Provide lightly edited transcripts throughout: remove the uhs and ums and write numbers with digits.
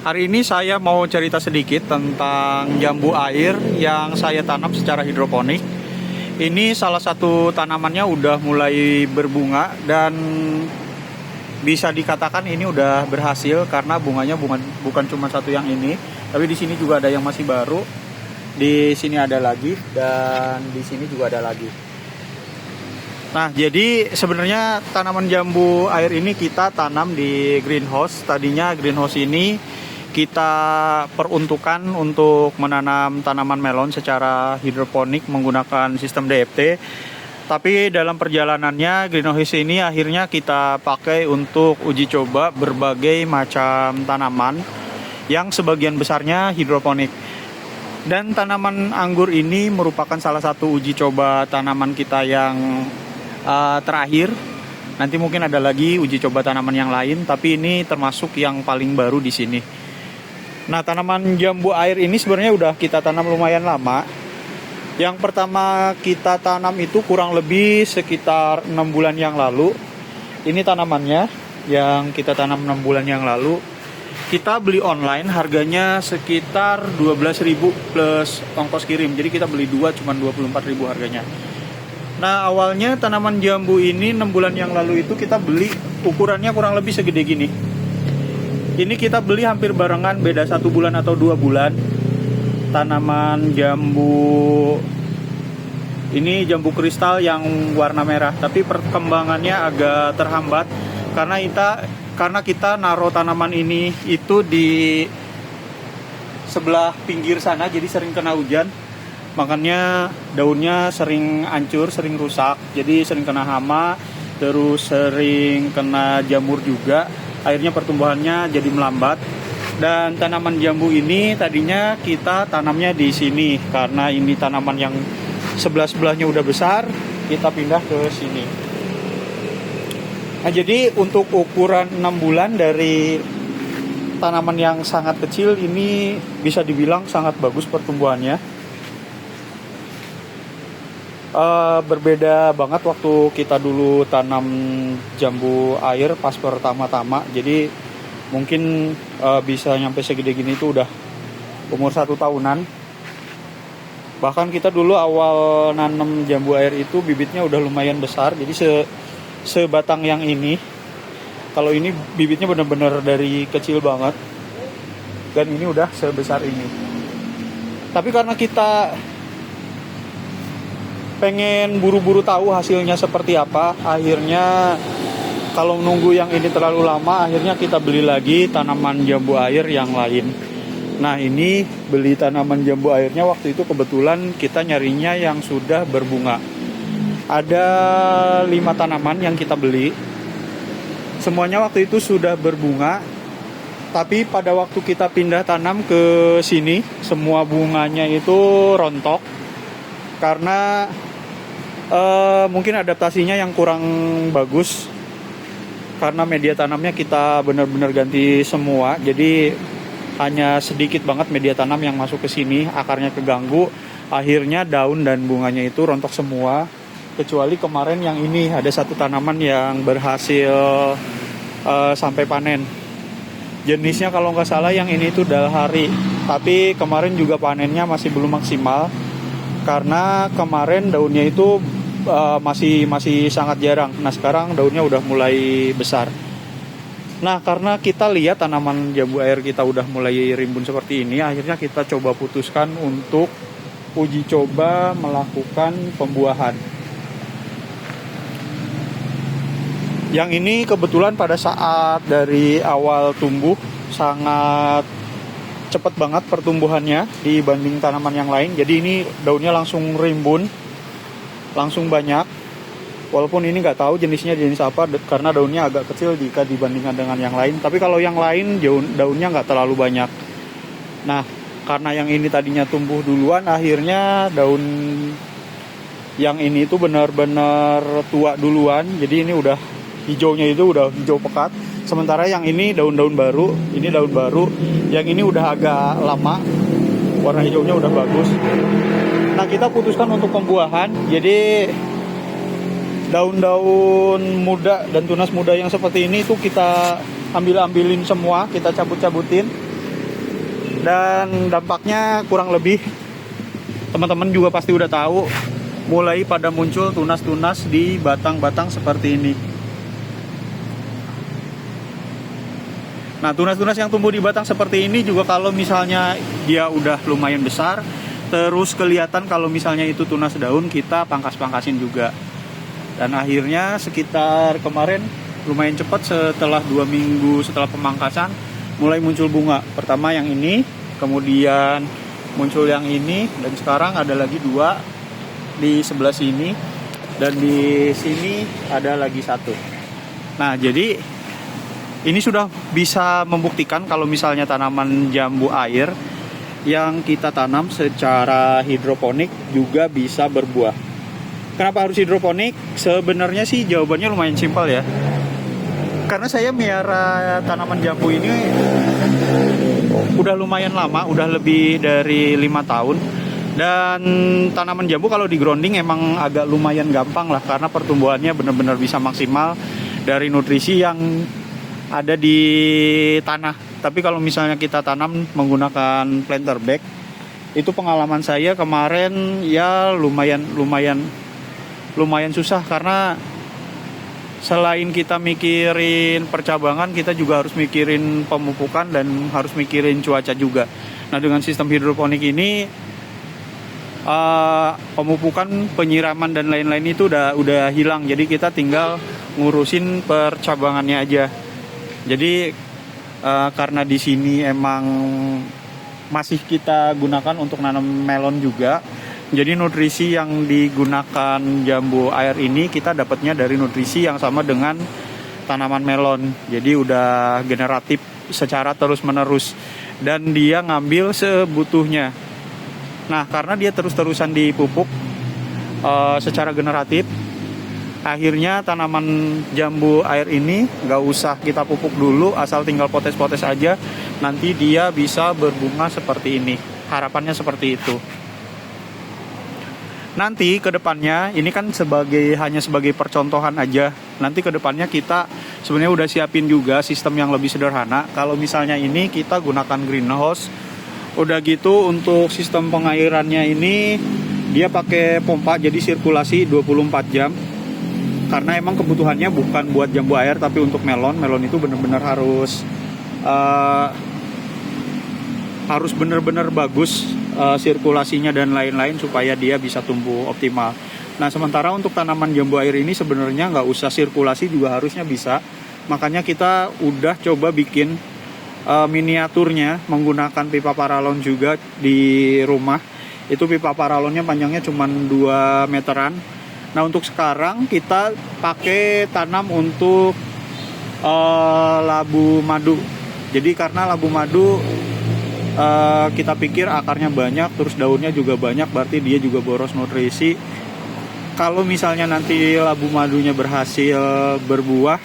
Hari ini saya mau cerita sedikit tentang jambu air yang saya tanam secara hidroponik. Ini salah satu tanamannya udah mulai berbunga dan bisa dikatakan ini udah berhasil karena bunganya bukan cuma satu yang ini, tapi di sini juga ada yang masih baru. Di sini ada lagi dan di sini juga ada lagi. Nah, jadi sebenarnya tanaman jambu air ini kita tanam di greenhouse. Tadinya greenhouse ini kita peruntukan untuk menanam tanaman melon secara hidroponik menggunakan sistem DFT. Tapi dalam perjalanannya greenhouse ini akhirnya kita pakai untuk uji coba berbagai macam tanaman yang sebagian besarnya hidroponik. Dan tanaman anggur ini merupakan salah satu uji coba tanaman kita yang terakhir. Nanti mungkin ada lagi uji coba tanaman yang lain, tapi ini termasuk yang paling baru di sini. Nah, tanaman jambu air ini sebenarnya udah kita tanam lumayan lama. Yang pertama kita tanam itu kurang lebih sekitar 6 bulan yang lalu. Ini tanamannya yang kita tanam 6 bulan yang lalu. Kita beli online, harganya sekitar 12.000 plus ongkos kirim. Jadi kita beli 2 cuma 24.000 harganya. Nah, awalnya tanaman jambu ini 6 bulan yang lalu itu kita beli ukurannya kurang lebih segede gini. Ini kita beli hampir barengan, beda 1 bulan atau 2 bulan. Tanaman jambu ini jambu kristal yang warna merah, tapi perkembangannya agak terhambat karena kita naruh tanaman ini itu di sebelah pinggir sana, jadi sering kena hujan. Makanya daunnya sering hancur, sering rusak, jadi sering kena hama, terus sering kena jamur juga. Akhirnya pertumbuhannya jadi melambat. Dan tanaman jambu ini tadinya kita tanamnya di sini karena ini tanaman yang sebelah-sebelahnya udah besar, kita pindah ke sini. Nah, jadi untuk ukuran 6 bulan dari tanaman yang sangat kecil ini bisa dibilang sangat bagus pertumbuhannya. Berbeda banget waktu kita dulu tanam jambu air pas pertama-tama. Jadi mungkin bisa nyampe segede gini itu udah umur 1 tahunan. Bahkan kita dulu awal nanam jambu air itu bibitnya udah lumayan besar. Jadi sebatang yang ini, kalau ini bibitnya benar-benar dari kecil banget, dan ini udah sebesar ini. Tapi karena kita pengen buru-buru tahu hasilnya seperti apa, akhirnya kalau nunggu yang ini terlalu lama, akhirnya kita beli lagi tanaman jambu air yang lain. Nah, ini beli tanaman jambu airnya waktu itu kebetulan kita nyarinya yang sudah berbunga. Ada 5 tanaman yang kita beli. Semuanya waktu itu sudah berbunga. Tapi pada waktu kita pindah tanam ke sini, semua bunganya itu rontok. Karena mungkin adaptasinya yang kurang bagus. Karena media tanamnya kita benar-benar ganti semua. Jadi hanya sedikit banget media tanam yang masuk ke sini, akarnya keganggu. Akhirnya daun dan bunganya itu rontok semua. Kecuali kemarin yang ini ada satu tanaman yang berhasil sampai panen. Jenisnya kalau nggak salah yang ini itu dalhari. Tapi kemarin juga panennya masih belum maksimal. Karena kemarin daunnya itu masih sangat jarang. Nah, sekarang daunnya udah mulai besar. Nah, karena kita lihat tanaman jambu air kita udah mulai rimbun seperti ini, akhirnya kita coba putuskan untuk uji coba melakukan pembuahan. Yang ini kebetulan pada saat dari awal tumbuh sangat cepat banget pertumbuhannya dibanding tanaman yang lain. Jadi ini daunnya langsung rimbun, langsung banyak. Walaupun ini nggak tahu jenisnya jenis apa karena daunnya agak kecil jika dibandingkan dengan yang lain. Tapi kalau yang lain daunnya nggak terlalu banyak. Nah, karena yang ini tadinya tumbuh duluan, akhirnya daun yang ini itu benar-benar tua duluan. Jadi ini udah hijaunya itu udah hijau pekat. Sementara yang ini daun-daun baru, ini daun baru. Yang ini udah agak lama, warna hijaunya udah bagus. Nah, kita putuskan untuk pembuahan. Jadi daun-daun muda dan tunas muda yang seperti ini itu kita ambilin semua, kita cabut-cabutin. Dan dampaknya kurang lebih teman-teman juga pasti udah tahu, mulai pada muncul tunas-tunas di batang-batang seperti ini. Nah, tunas-tunas yang tumbuh di batang seperti ini juga kalau misalnya dia udah lumayan besar, terus kelihatan kalau misalnya itu tunas daun, kita pangkas-pangkasin juga. Dan akhirnya sekitar kemarin lumayan cepat, setelah 2 minggu setelah pemangkasan mulai muncul bunga. Pertama yang ini, kemudian muncul yang ini, dan sekarang ada lagi 2 di sebelah sini, dan di sini ada lagi 1. Nah, jadi ini sudah bisa membuktikan kalau misalnya tanaman jambu air yang kita tanam secara hidroponik juga bisa berbuah. Kenapa harus hidroponik? Sebenarnya sih jawabannya lumayan simpel ya. Karena saya miara tanaman jambu ini udah lumayan lama, udah lebih dari 5 tahun. Dan tanaman jambu kalau di grounding emang agak lumayan gampang lah, karena pertumbuhannya benar-benar bisa maksimal dari nutrisi yang ada di tanah. Tapi kalau misalnya kita tanam menggunakan planter bag, itu pengalaman saya kemarin ya lumayan susah, karena selain kita mikirin percabangan, kita juga harus mikirin pemupukan dan harus mikirin cuaca juga. Nah, dengan sistem hidroponik ini pemupukan, penyiraman dan lain-lain itu udah hilang. Jadi kita tinggal ngurusin percabangannya aja. Jadi karena di sini emang masih kita gunakan untuk nanam melon juga. Jadi nutrisi yang digunakan jambu air ini kita dapatnya dari nutrisi yang sama dengan tanaman melon. Jadi udah generatif secara terus-menerus, dan dia ngambil sebutuhnya. Nah, karena dia terus-terusan dipupuk secara generatif, akhirnya tanaman jambu air ini gak usah kita pupuk dulu, asal tinggal potes-potes aja, nanti dia bisa berbunga seperti ini. Harapannya seperti itu. Nanti ke depannya, ini kan hanya sebagai percontohan aja. Nanti ke depannya kita sebenarnya udah siapin juga sistem yang lebih sederhana. Kalau misalnya ini kita gunakan greenhouse, udah gitu untuk sistem pengairannya ini dia pakai pompa, jadi sirkulasi 24 jam. Karena emang kebutuhannya bukan buat jambu air tapi untuk melon. Melon itu benar-benar harus benar-benar bagus sirkulasinya dan lain-lain supaya dia bisa tumbuh optimal. Nah, sementara untuk tanaman jambu air ini sebenarnya nggak usah sirkulasi juga harusnya bisa. Makanya kita udah coba bikin miniaturnya menggunakan pipa paralon juga di rumah. Itu pipa paralonnya panjangnya cuma 2 meteran. Nah, untuk sekarang kita pakai tanam untuk labu madu. Jadi karena labu madu kita pikir akarnya banyak, terus daunnya juga banyak, berarti dia juga boros nutrisi. Kalau misalnya nanti labu madunya berhasil berbuah,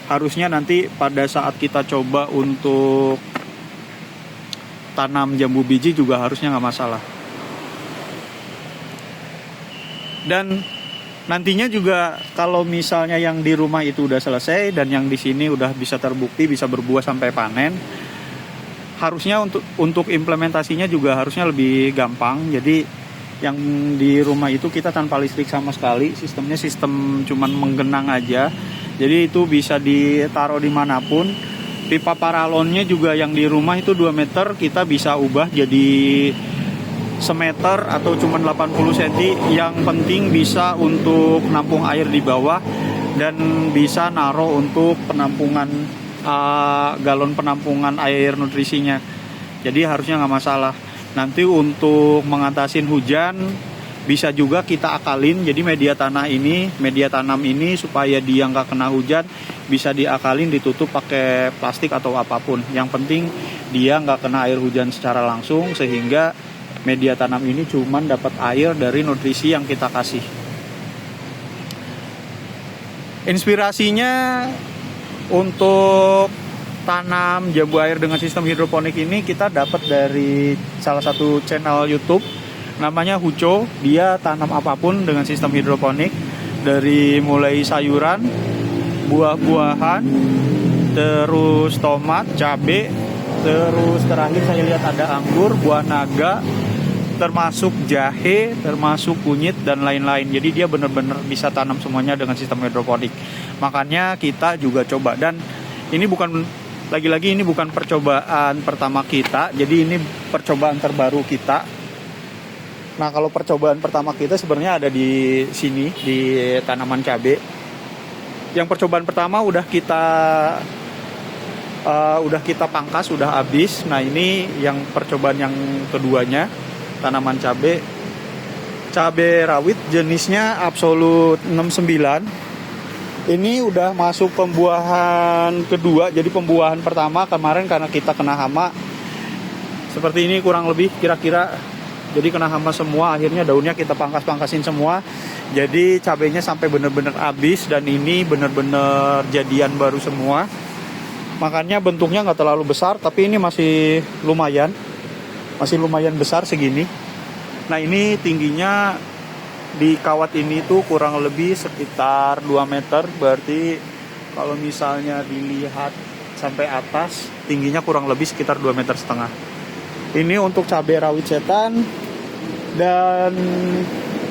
harusnya nanti pada saat kita coba untuk tanam jambu biji juga harusnya nggak masalah. Dan nantinya juga kalau misalnya yang di rumah itu udah selesai dan yang di sini udah bisa terbukti bisa berbuah sampai panen, harusnya untuk implementasinya juga harusnya lebih gampang. Jadi yang di rumah itu kita tanpa listrik sama sekali, sistemnya sistem cuman menggenang aja. Jadi itu bisa ditaruh dimanapun. Pipa paralonnya juga yang di rumah itu 2 meter, kita bisa ubah jadi semeter atau cuman 80 cm. Yang penting bisa untuk nampung air di bawah dan bisa naruh untuk penampungan galon penampungan air nutrisinya. Jadi harusnya nggak masalah. Nanti untuk mengatasin hujan bisa juga kita akalin. Jadi media tanam ini supaya dia nggak kena hujan bisa diakalin, ditutup pakai plastik atau apapun. Yang penting dia nggak kena air hujan secara langsung, sehingga media tanam ini cuman dapat air dari nutrisi yang kita kasih. Inspirasinya untuk tanam jambu air dengan sistem hidroponik ini kita dapat dari salah satu channel YouTube namanya Huco. Dia tanam apapun dengan sistem hidroponik, dari mulai sayuran, buah-buahan, terus tomat, cabai, terus terakhir saya lihat ada anggur, buah naga, termasuk jahe, termasuk kunyit dan lain-lain. Jadi dia benar-benar bisa tanam semuanya dengan sistem hidroponik. Makanya kita juga coba, dan ini bukan, lagi-lagi ini bukan percobaan pertama kita, jadi ini percobaan terbaru kita. Nah, kalau percobaan pertama kita sebenarnya ada di sini, di tanaman cabai. Yang percobaan pertama udah kita pangkas, udah habis. Nah, ini yang percobaan yang keduanya, tanaman cabai rawit jenisnya Absolut 69. Ini udah masuk pembuahan kedua. Jadi pembuahan pertama kemarin karena kita kena hama seperti ini kurang lebih kira-kira. Jadi kena hama semua, akhirnya daunnya kita pangkasin semua. Jadi cabainya sampai bener-bener habis, dan ini bener-bener jadian baru semua. Makanya bentuknya nggak terlalu besar, tapi ini masih lumayan besar segini. Nah, ini tingginya di kawat ini tuh kurang lebih sekitar 2 meter. Berarti kalau misalnya dilihat sampai atas, tingginya kurang lebih sekitar 2,5 meter. Ini untuk cabai rawit setan. Dan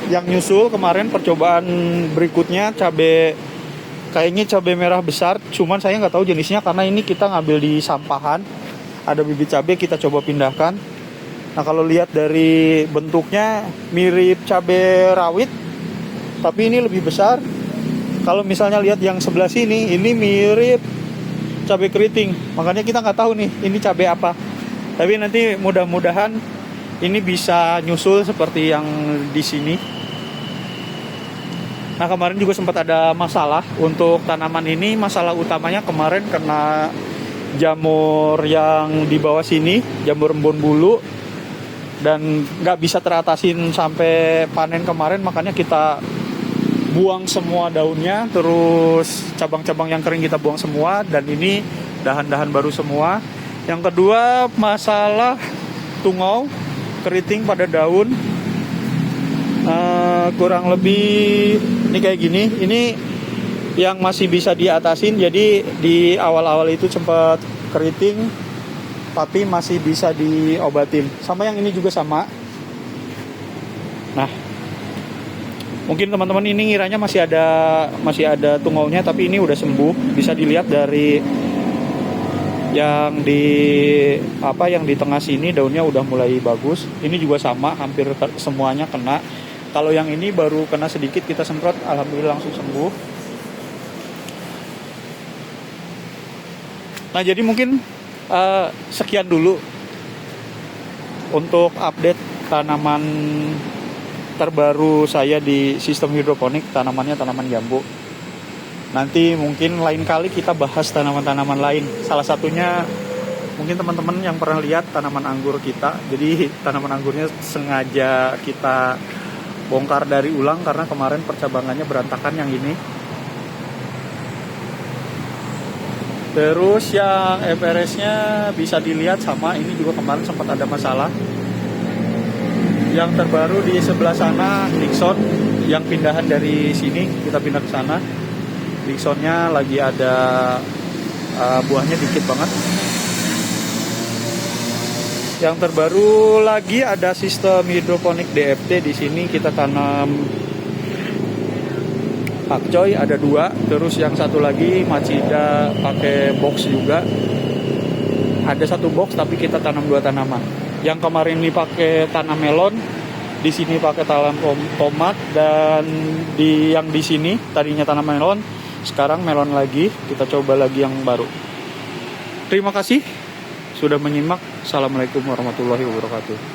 yang nyusul kemarin percobaan berikutnya kayaknya cabai merah besar. Cuman saya nggak tahu jenisnya karena ini kita ngambil di sampahan. Ada bibit cabai, kita coba pindahkan. Nah, kalau lihat dari bentuknya mirip cabai rawit, tapi ini lebih besar. Kalau misalnya lihat yang sebelah sini, ini mirip cabai keriting. Makanya kita nggak tahu nih, ini cabai apa. Tapi nanti mudah-mudahan ini bisa nyusul seperti yang di sini. Nah, kemarin juga sempat ada masalah untuk tanaman ini. Masalah utamanya kemarin kena jamur yang di bawah sini, jamur embun bulu. Dan nggak bisa teratasin sampai panen kemarin, makanya kita buang semua daunnya, terus cabang-cabang yang kering kita buang semua, dan ini dahan-dahan baru semua. Yang kedua, masalah tungau keriting pada daun. Kurang lebih ini kayak gini. Ini yang masih bisa diatasin, jadi di awal-awal itu sempat keriting, tapi masih bisa diobatin. Sama yang ini juga sama. Nah, mungkin teman-teman ini ngiranya masih ada tungaunya, tapi ini udah sembuh. Bisa dilihat dari yang di tengah sini daunnya udah mulai bagus. Ini juga sama, hampir semuanya kena. Kalau yang ini baru kena sedikit, kita semprot, alhamdulillah langsung sembuh. Nah, jadi mungkin sekian dulu untuk update tanaman terbaru saya di sistem hidroponik. Tanamannya tanaman jambu. Nanti mungkin lain kali kita bahas tanaman-tanaman lain. Salah satunya mungkin teman-teman yang pernah lihat tanaman anggur kita. Jadi tanaman anggurnya sengaja kita bongkar dari ulang karena kemarin percabangannya berantakan yang ini. Terus yang FRS-nya bisa dilihat sama, ini juga kemarin sempat ada masalah. Yang terbaru di sebelah sana Nixon, yang pindahan dari sini kita pindah ke sana. Nixonnya lagi ada buahnya dikit banget. Yang terbaru lagi ada sistem hidroponik DFT. Di sini kita tanam pakcoy ada 2, terus yang satu lagi Machida pakai box juga. Ada 1 box tapi kita tanam 2 tanaman. Yang kemarin ini pakai tanam melon, di sini pakai tanam tomat, dan yang di sini tadinya tanam melon, sekarang melon lagi. Kita coba lagi yang baru. Terima kasih sudah menyimak. Assalamualaikum warahmatullahi wabarakatuh.